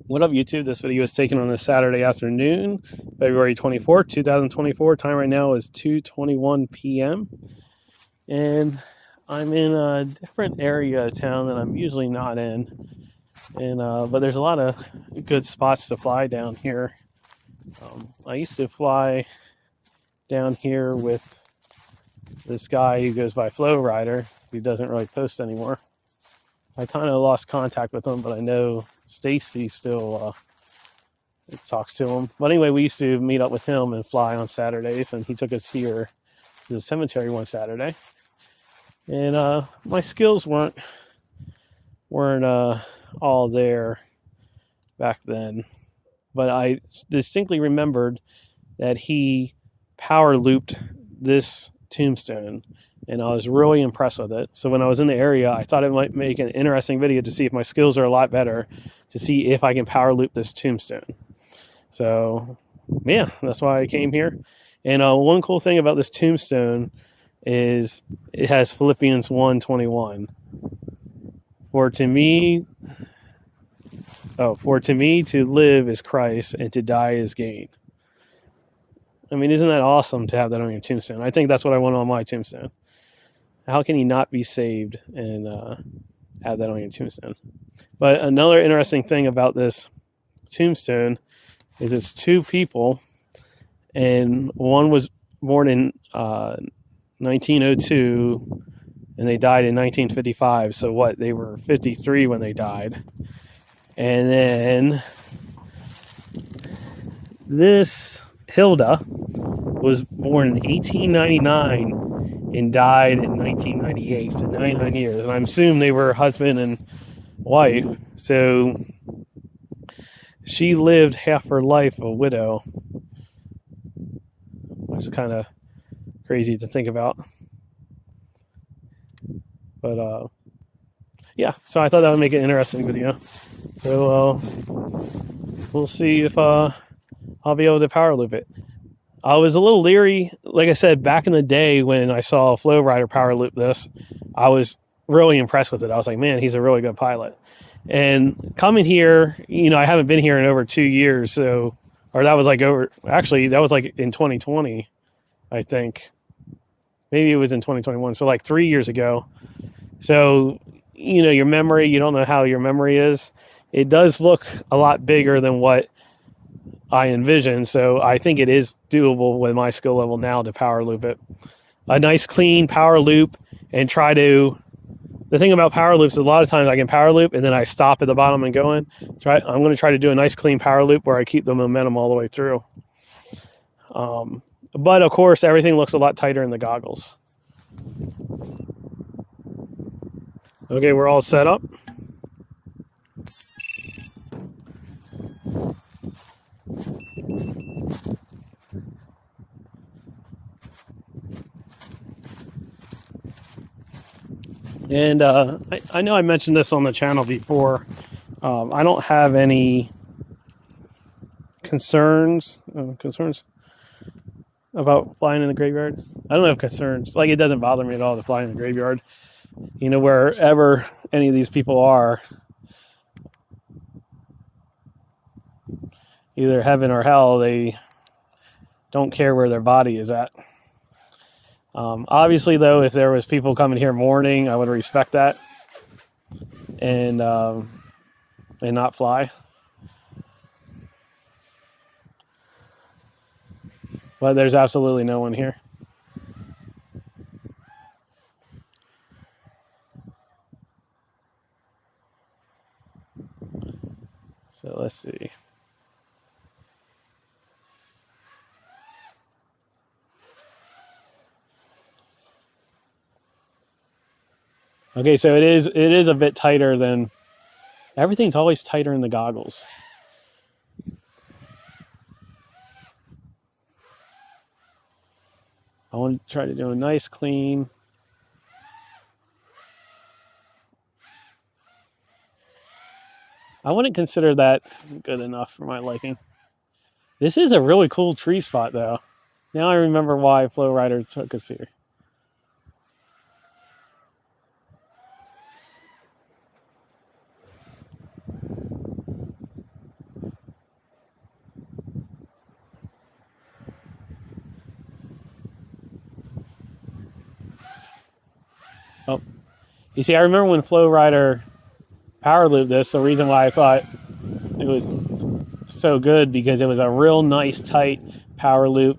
What up, YouTube? This video is taken on a Saturday afternoon, February 24th, 2024. Time right now is 2:21 p.m. And I'm in a different area of town that I'm usually not in. But there's a lot of good spots to fly down here. I used to fly down here with this guy who goes by Flow Rider. He doesn't really post anymore. I kind of lost contact with him, but I know Stacy still talks to him. But anyway, we used to meet up with him and fly on Saturdays, and he took us here to the cemetery one Saturday. And my skills weren't all there back then, but I distinctly remembered that he power looped this Tombstone, and I was really impressed with it. So when I was in the area, I thought it might make an interesting video to see if my skills are a lot better, to see if I can power loop this Tombstone. So yeah, that's why I came here. And one cool thing about this Tombstone is it has Philippians 1:21. For to me to live is Christ, and to die is gain. I mean, isn't that awesome to have that on your tombstone? I think that's what I want on my tombstone. How can you not be saved and have that on your tombstone? But another interesting thing about this tombstone is it's two people, and one was born in 1902, and they died in 1955. So what? They were 53 when they died. And then this Hilda was born in 1899 and died in 1998, so 99 years. And I assume they were husband and wife. So she lived half her life a widow, which is kind of crazy to think about. But yeah, so I thought that would make an interesting video. So we'll see if I'll be able to power loop it. I was a little leery, like I said, back in the day when I saw Flow Rider power loop this. I was really impressed with it. I was like, man, he's a really good pilot. And coming here, I haven't been here in over 2 years, so, or that was like that was like in 2020, I think. Maybe it was in 2021, so like 3 years ago. So, your memory, you don't know how your memory is. It does look a lot bigger than what I envisioned, so I think it is doable with my skill level now to power loop it. A nice clean power loop, and the thing about power loops is a lot of times I can power loop and then I stop at the bottom and go in. I'm going to try to do a nice clean power loop where I keep the momentum all the way through. But of course, everything looks a lot tighter in the goggles. Okay, we're all set up. And I know I mentioned this on the channel before. I don't have any concerns about flying in the graveyard. I don't have concerns. Like, it doesn't bother me at all to fly in the graveyard. Wherever any of these people are, either heaven or hell, they don't care where their body is at. Obviously, though, if there was people coming here mourning, I would respect that and not fly. But there's absolutely no one here. So let's see. Okay, so it is a bit tighter than everything's always tighter in the goggles. I want to try to do a nice clean. I wouldn't consider that good enough for my liking. This is a really cool tree spot, though. Now I remember why Flow Rider took us here. You see, I remember when Flow Rider power looped this, the reason why I thought it was so good because it was a real nice tight power loop.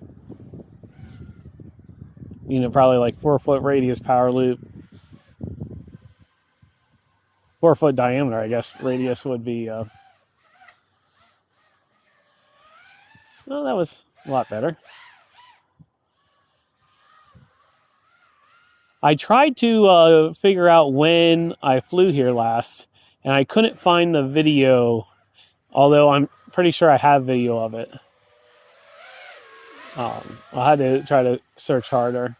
You know, probably like 4-foot radius power loop. 4-foot diameter, I guess. Radius would be, well, that was a lot better. I tried to figure out when I flew here last, and I couldn't find the video, although I'm pretty sure I have video of it. I had to try to search harder.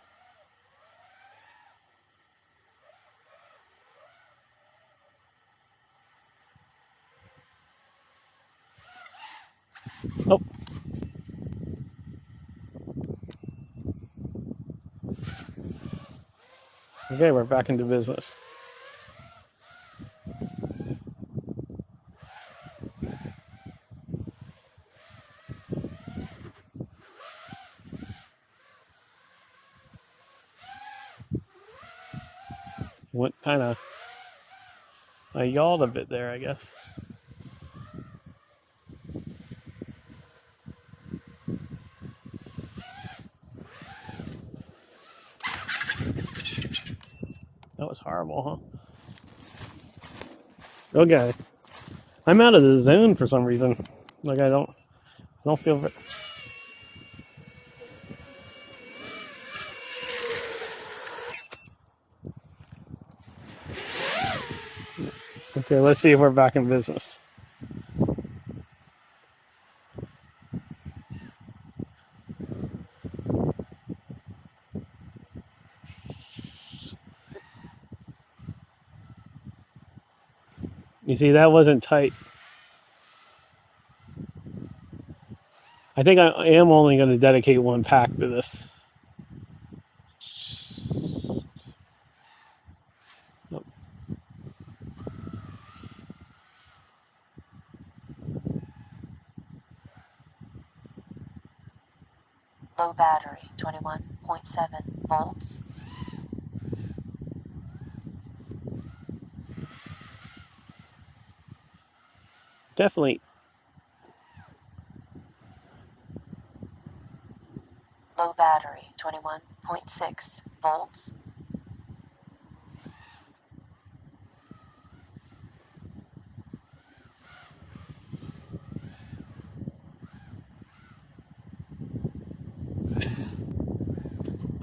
Oh. Okay, we're back into business. Went kind of, I yawned a bit there, I guess. That was horrible, huh? Okay. I'm out of the zone for some reason. Like I don't feel it. Okay, let's see if we're back in business. You see, that wasn't tight. I think I am only going to dedicate one pack to this. Nope. Low battery, 21.7 volts. Definitely. Low battery, 21.6 volts.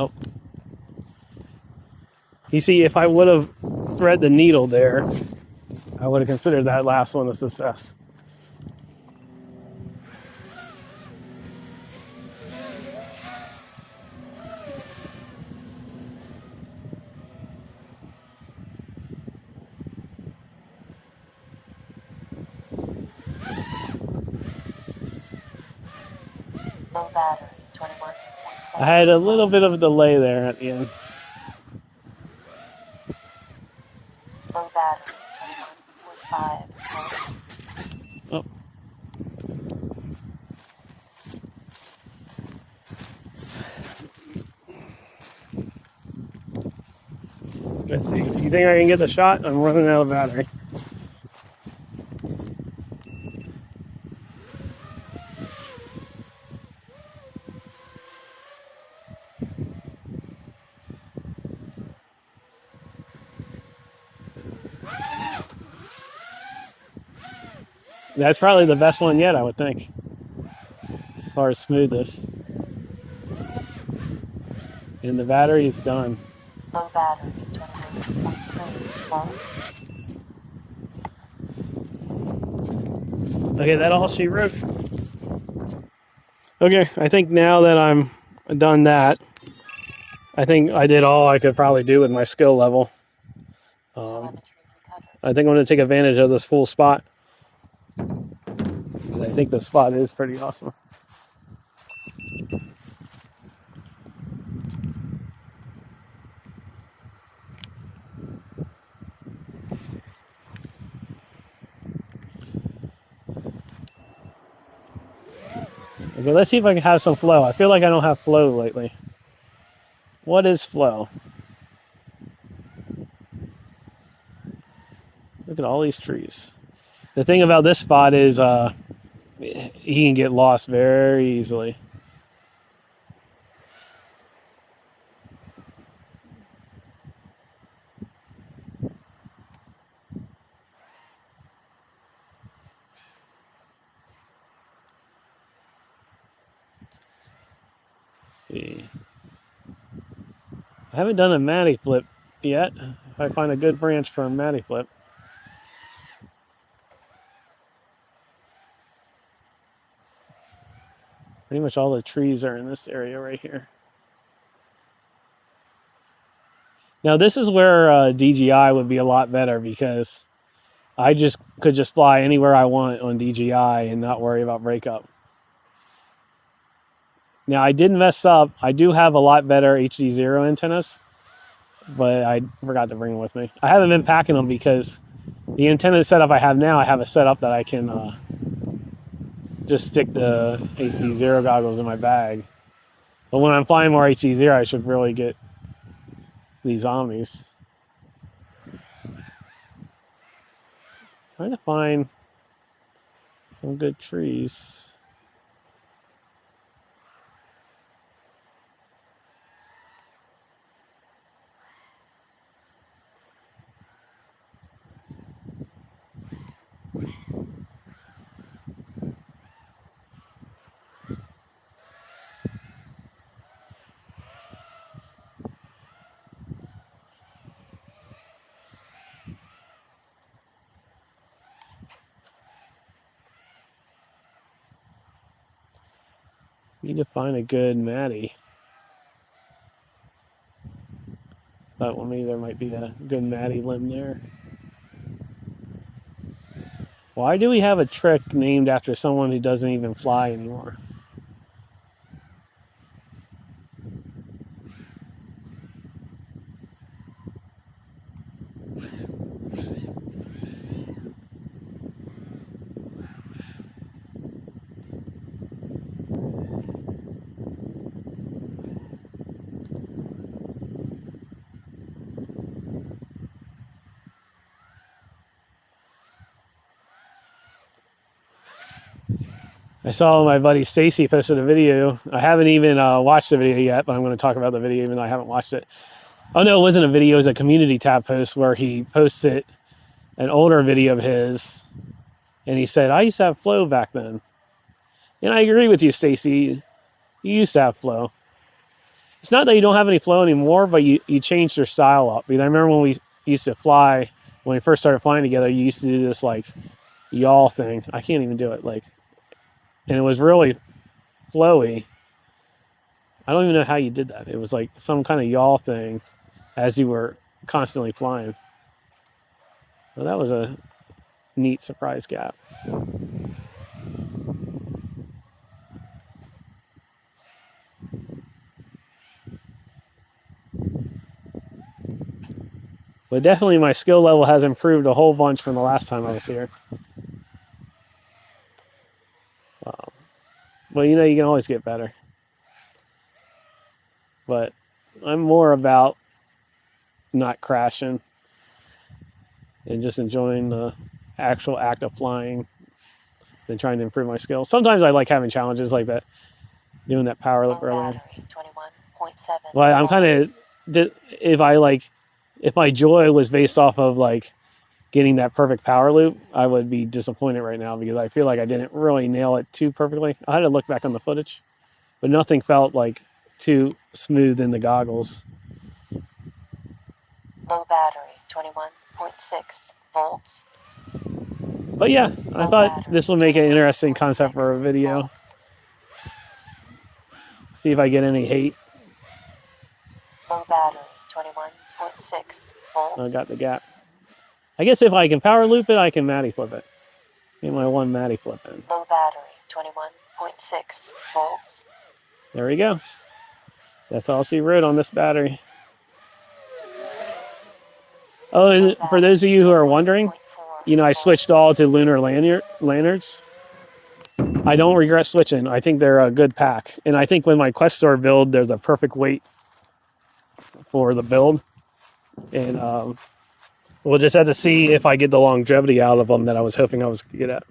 Oh. You see, if I would have thread the needle there, I would have considered that last one a success. Low battery, 21.7. I had a little bit of a delay there at the end. Low battery, 21.5 volts. Oh. Let's see. Do you think I can get the shot? I'm running out of battery. That's probably the best one yet, I would think, as far as smoothness. And the battery is done. Low battery, 21.3 volts. Okay, that's all she wrote. Okay, I think now that I'm done that, I think I did all I could probably do with my skill level. I think I'm going to take advantage of this full spot. I think the spot is pretty awesome. Okay, let's see if I can have some flow. I feel like I don't have flow lately. What is flow? Look at all these trees. The thing about this spot is he can get lost very easily. See. I haven't done a Matty flip yet. If I find a good branch for a Matty flip. Pretty much all the trees are in this area right here. Now this is where DJI would be a lot better because I could just fly anywhere I want on DJI and not worry about breakup. Now I did mess up. I do have a lot better HD0 antennas, but I forgot to bring them with me. I haven't been packing them because the antenna setup I have now, I have a setup that I can just stick the HD0 goggles in my bag. But when I'm flying more HD0, I should really get these zombies. Trying to find some good trees. Need to find a good Matty. Thought, well, maybe there might be a good Matty limb there. Why do we have a trick named after someone who doesn't even fly anymore? I saw my buddy Stacy posted a video. I haven't even watched the video yet, but I'm going to talk about the video even though I haven't watched it. Oh no, it wasn't a video, it was a community tab post where he posted an older video of his and he said, I used to have flow back then. And I agree with you, Stacy. You used to have flow. It's not that you don't have any flow anymore, but you changed your style up. Because I remember when we used to fly, when we first started flying together, you used to do this like yaw thing. I can't even do it. And it was really flowy. I don't even know how you did that. It was like some kind of yaw thing as you were constantly flying. So that was a neat surprise gap. But definitely my skill level has improved a whole bunch from the last time I was here. Well, you know, you can always get better. But I'm more about not crashing and just enjoying the actual act of flying than trying to improve my skills. Sometimes I like having challenges like that, doing that power loop earlier. 21.7. Well, I'm kind of, if my joy was based off of like getting that perfect power loop, I would be disappointed right now because I feel like I didn't really nail it too perfectly. I had to look back on the footage, but nothing felt like too smooth in the goggles. Low battery, 21.6 volts. But yeah, I thought this would make an interesting concept for a video. Volts. See if I get any hate. Low battery, 21.6 volts. I got the gap. I guess if I can power loop it, I can Matty flip it. Get my one Matty flip in. Low battery, 21.6 volts. There we go. That's all she wrote on this battery. Oh, and for those of you who are wondering, you know, I switched all to lunar lanyards. I don't regret switching. I think they're a good pack. And I think when my Questor build, they're the perfect weight for the build. And we'll we'll just have to see if I get the longevity out of them that I was hoping I was going to get at.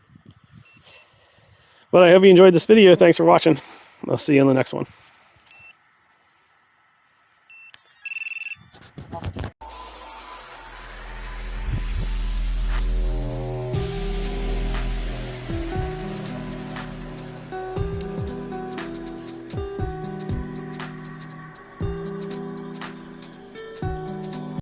But I hope you enjoyed this video. Thanks for watching. I'll see you in the next one.